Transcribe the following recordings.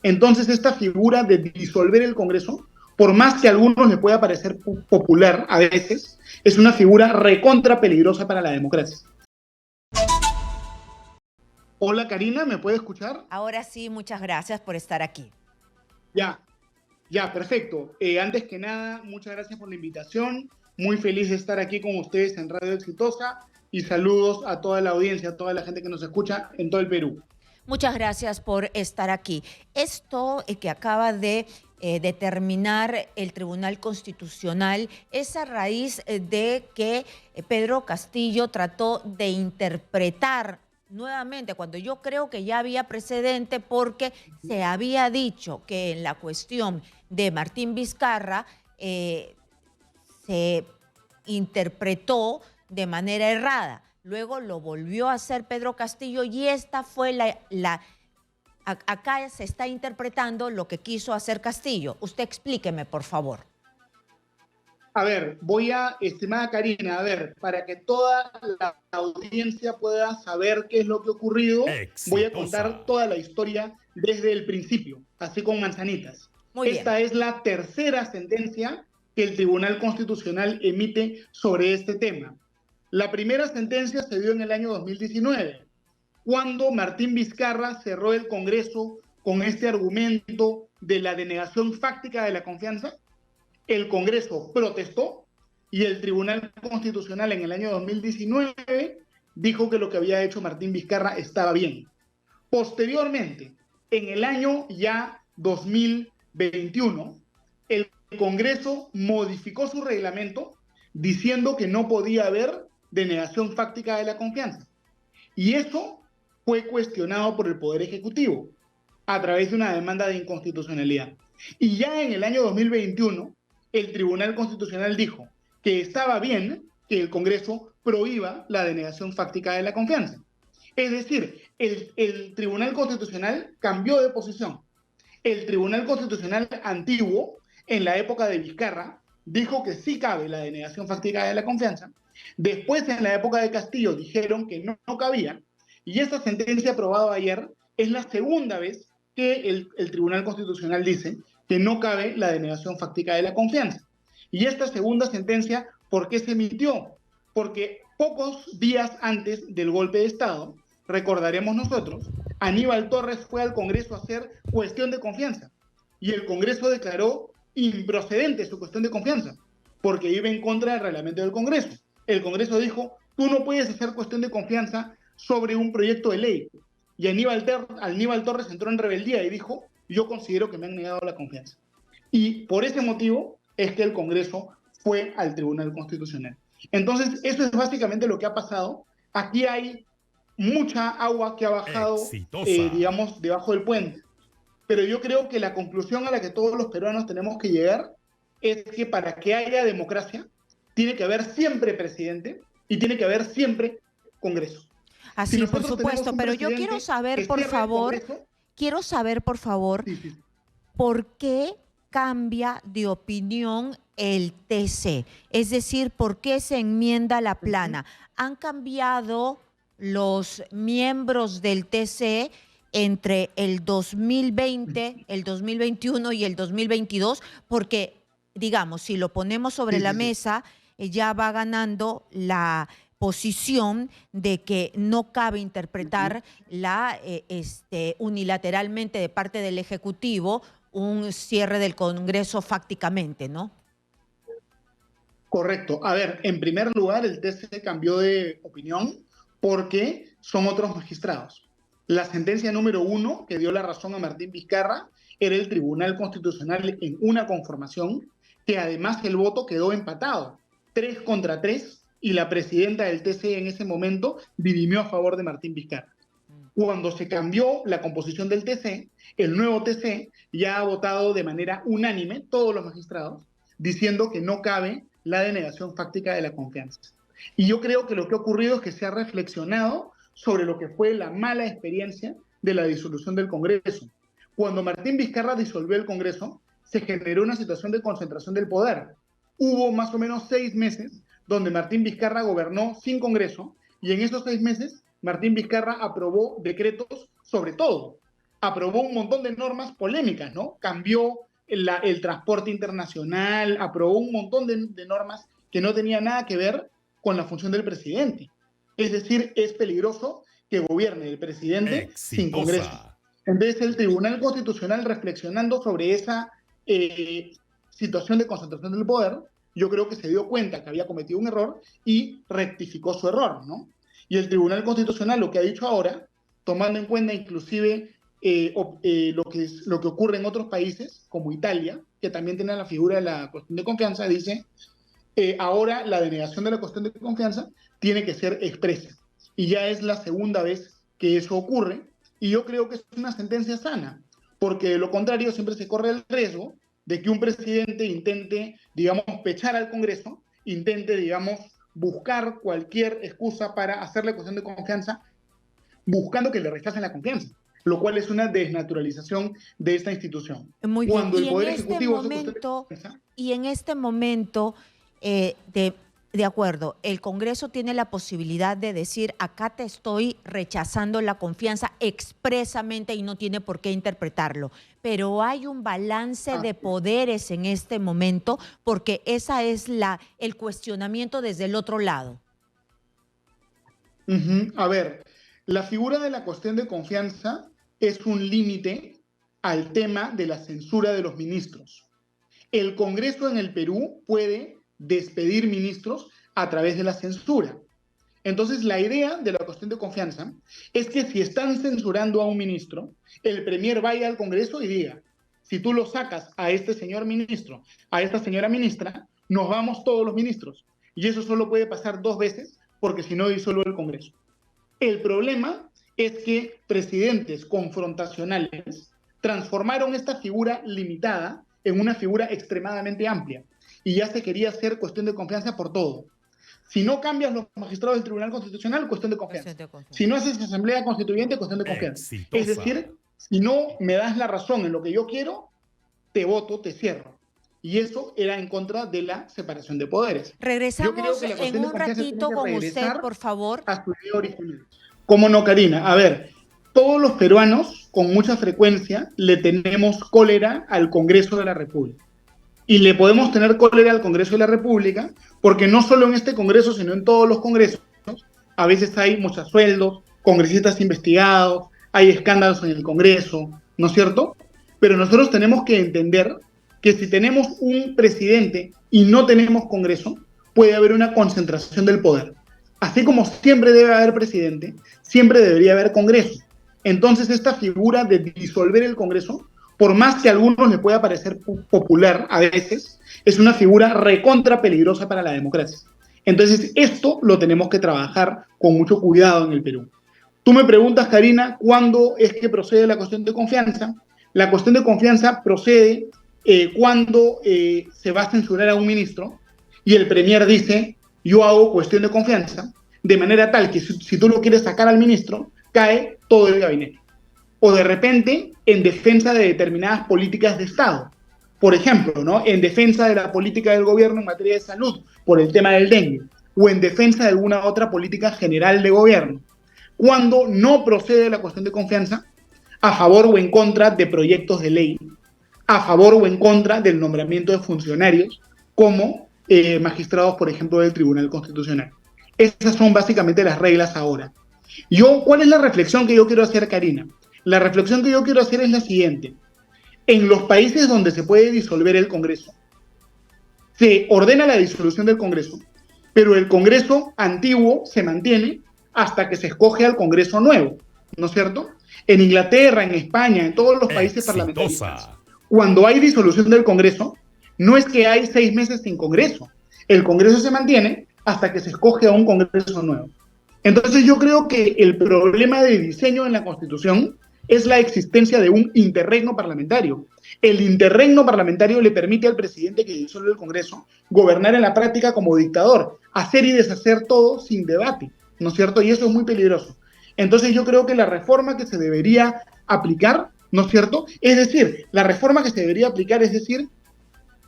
Entonces, esta figura de disolver el Congreso, por más que a algunos le pueda parecer popular a veces, es una figura recontra peligrosa para la democracia. Hola Karina, ¿me puede escuchar? Ahora sí, muchas gracias por estar aquí. Ya, ya, perfecto. Antes que nada, muchas gracias por la invitación. Muy feliz de estar aquí con ustedes en Radio Exitosa y saludos a toda la audiencia, a toda la gente que nos escucha en todo el Perú. Muchas gracias por estar aquí. Esto que acaba de determinar el Tribunal Constitucional es a raíz de que Pedro Castillo trató de interpretar nuevamente, cuando yo creo que ya había precedente, porque se había dicho que en la cuestión de Martín Vizcarra se interpretó de manera errada. Luego lo volvió a hacer Pedro Castillo y esta fue acá se está interpretando lo que quiso hacer Castillo. Usted explíqueme, por favor. A ver, estimada Karina, a ver, para que toda la audiencia pueda saber qué es lo que ha ocurrido, voy a contar toda la historia desde el principio, así con manzanitas. Muy bien. Esta es la tercera sentencia que el Tribunal Constitucional emite sobre este tema. La primera sentencia se dio en el año 2019, cuando Martín Vizcarra cerró el Congreso con este argumento de la denegación fáctica de la confianza. El Congreso protestó y el Tribunal Constitucional en el año 2019 dijo que lo que había hecho Martín Vizcarra estaba bien. Posteriormente, en el año ya 2021, el Congreso modificó su reglamento diciendo que no podía haber denegación fáctica de la confianza. Y eso fue cuestionado por el Poder Ejecutivo a través de una demanda de inconstitucionalidad. Y ya en el año 2021, el Tribunal Constitucional dijo que estaba bien que el Congreso prohíba la denegación fáctica de la confianza. Es decir, el Tribunal Constitucional cambió de posición. El Tribunal Constitucional antiguo, en la época de Vizcarra, dijo que sí cabe la denegación fáctica de la confianza. Después, en la época de Castillo, dijeron que no cabía. Y esta sentencia aprobada ayer es la segunda vez que el Tribunal Constitucional dice que no cabe la denegación fáctica de la confianza. Y esta segunda sentencia, ¿por qué se emitió? Porque pocos días antes del golpe de Estado, recordaremos nosotros, Aníbal Torres fue al Congreso a hacer cuestión de confianza y el Congreso declaró improcedente su cuestión de confianza porque iba en contra del reglamento del Congreso. El Congreso dijo, tú no puedes hacer cuestión de confianza sobre un proyecto de ley. Y Aníbal Torres entró en rebeldía y dijo, yo considero que me han negado la confianza. Y por ese motivo es que el Congreso fue al Tribunal Constitucional. Entonces, eso es básicamente lo que ha pasado. Aquí hay mucha agua que ha bajado, digamos, debajo del puente. Pero yo creo que la conclusión a la que todos los peruanos tenemos que llegar es que para que haya democracia, tiene que haber siempre presidente y tiene que haber siempre Congreso. Así, si por supuesto, pero yo quiero saber, por favor, sí. ¿Por qué cambia de opinión el TC? Es decir, ¿por qué se enmienda la plana? ¿Han cambiado los miembros del TC entre el 2020, el 2021 y el 2022? Porque, digamos, si lo ponemos sobre la mesa, ya va ganando la posición de que no cabe interpretar unilateralmente de parte del Ejecutivo un cierre del Congreso fácticamente, ¿no? Correcto. A ver, en primer lugar, el TC cambió de opinión porque son otros magistrados. La sentencia número 1 que dio la razón a Martín Vizcarra era el Tribunal Constitucional en una conformación que además el voto quedó empatado, 3-3, y la presidenta del TC en ese momento dirimió a favor de Martín Vizcarra. Cuando se cambió la composición del TC, el nuevo TC ya ha votado de manera unánime, todos los magistrados, diciendo que no cabe la denegación fáctica de la confianza. Y yo creo que lo que ha ocurrido es que se ha reflexionado sobre lo que fue la mala experiencia de la disolución del Congreso. Cuando Martín Vizcarra disolvió el Congreso, se generó una situación de concentración del poder. Hubo más o menos 6 meses donde Martín Vizcarra gobernó sin Congreso, y en esos 6 meses Martín Vizcarra aprobó decretos sobre todo. aprobó un montón de normas polémicas, ¿no? Cambió el transporte internacional, aprobó un montón de normas que no tenían nada que ver con la función del presidente. Es decir, es peligroso que gobierne el presidente sin Congreso. Exitosa. Entonces, el Tribunal Constitucional, reflexionando sobre esa situación de concentración del poder, yo creo que se dio cuenta que había cometido un error y rectificó su error, ¿no? Y el Tribunal Constitucional lo que ha dicho ahora, tomando en cuenta inclusive lo que ocurre en otros países, como Italia, que también tiene la figura de la cuestión de confianza, dice, ahora la denegación de la cuestión de confianza tiene que ser expresa. Y ya es la segunda vez que eso ocurre, y yo creo que es una sentencia sana, porque de lo contrario siempre se corre el riesgo de que un presidente intente, digamos, pechar al Congreso, intente, digamos, buscar cualquier excusa para hacerle cuestión de confianza, buscando que le rechacen la confianza, lo cual es una desnaturalización de esta institución. Muy bien. Cuando el Y Poder en este Ejecutivo momento, de acuerdo, el Congreso tiene la posibilidad de decir, acá te estoy rechazando la confianza expresamente y no tiene por qué interpretarlo. Pero hay un balance de poderes en este momento porque esa es el cuestionamiento desde el otro lado. A ver, la figura de la cuestión de confianza es un límite al tema de la censura de los ministros. El Congreso en el Perú puede despedir ministros a través de la censura. Entonces, la idea de la cuestión de confianza es que si están censurando a un ministro, el premier vaya al Congreso y diga, si tú lo sacas a este señor ministro, a esta señora ministra, nos vamos todos los ministros. Y eso solo puede pasar 2 veces, porque si no disuelve el Congreso. El problema es que presidentes confrontacionales transformaron esta figura limitada en una figura extremadamente amplia. Y ya se quería hacer cuestión de confianza por todo. Si no cambias los magistrados del Tribunal Constitucional, cuestión de confianza. Si no haces asamblea constituyente, cuestión de confianza. Exitosa. Es decir, si no me das la razón en lo que yo quiero, te voto, te cierro. Y eso era en contra de la separación de poderes. Regresamos en un ratito con usted, por favor. A su idea original. ¿Cómo no, Karina? A ver, todos los peruanos, con mucha frecuencia, le tenemos cólera al Congreso de la República. Y le podemos tener cólera al Congreso de la República, porque no solo en este Congreso, sino en todos los congresos, a veces hay muchos sueldos, congresistas investigados, hay escándalos en el Congreso, ¿no es cierto? Pero nosotros tenemos que entender que si tenemos un presidente y no tenemos Congreso, puede haber una concentración del poder. Así como siempre debe haber presidente, siempre debería haber Congreso. Entonces, esta figura de disolver el Congreso, por más que a algunos le pueda parecer popular a veces, es una figura recontra peligrosa para la democracia. Entonces, esto lo tenemos que trabajar con mucho cuidado en el Perú. Tú me preguntas, Karina, ¿cuándo es que procede la cuestión de confianza? La cuestión de confianza procede cuando se va a censurar a un ministro y el premier dice, yo hago cuestión de confianza, de manera tal que si tú lo quieres sacar al ministro, cae todo el gabinete. O de repente, en defensa de determinadas políticas de Estado. Por ejemplo, ¿no? En defensa de la política del gobierno en materia de salud, por el tema del dengue, o en defensa de alguna otra política general de gobierno. Cuando no procede la cuestión de confianza, a favor o en contra de proyectos de ley, a favor o en contra del nombramiento de funcionarios, como magistrados, por ejemplo, del Tribunal Constitucional. Esas son básicamente las reglas ahora. ¿Cuál es la reflexión que yo quiero hacer, Karina? La reflexión que yo quiero hacer es la siguiente. En los países donde se puede disolver el Congreso, se ordena la disolución del Congreso, pero el Congreso antiguo se mantiene hasta que se escoge al Congreso nuevo, ¿no es cierto? En Inglaterra, en España, en todos los países parlamentaristas, cuando hay disolución del Congreso, no es que hay 6 meses sin Congreso. El Congreso se mantiene hasta que se escoge a un Congreso nuevo. Entonces yo creo que el problema de diseño en la Constitución es la existencia de un interregno parlamentario. El interregno parlamentario le permite al presidente que disuelve el Congreso gobernar en la práctica como dictador, hacer y deshacer todo sin debate, ¿no es cierto? Y eso es muy peligroso. Entonces yo creo que la reforma que se debería aplicar, ¿no es cierto? Es decir, la reforma que se debería aplicar es decir,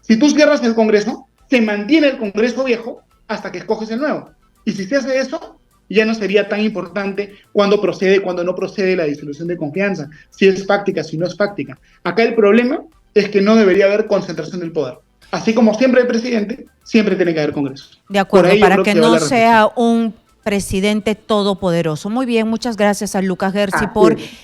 si tú cierras el Congreso, se mantiene el Congreso viejo hasta que escoges el nuevo. Y si se hace eso, ya no sería tan importante cuándo procede, cuándo no procede la disolución de confianza, si es fáctica, si no es fáctica. Acá el problema es que no debería haber concentración del poder. Así como siempre hay presidente, siempre tiene que haber Congreso. De acuerdo, Por ahí para yo creo que que va no la reflexión. sea un presidente todopoderoso. Muy bien, muchas gracias a Lucas Gersi Así por es.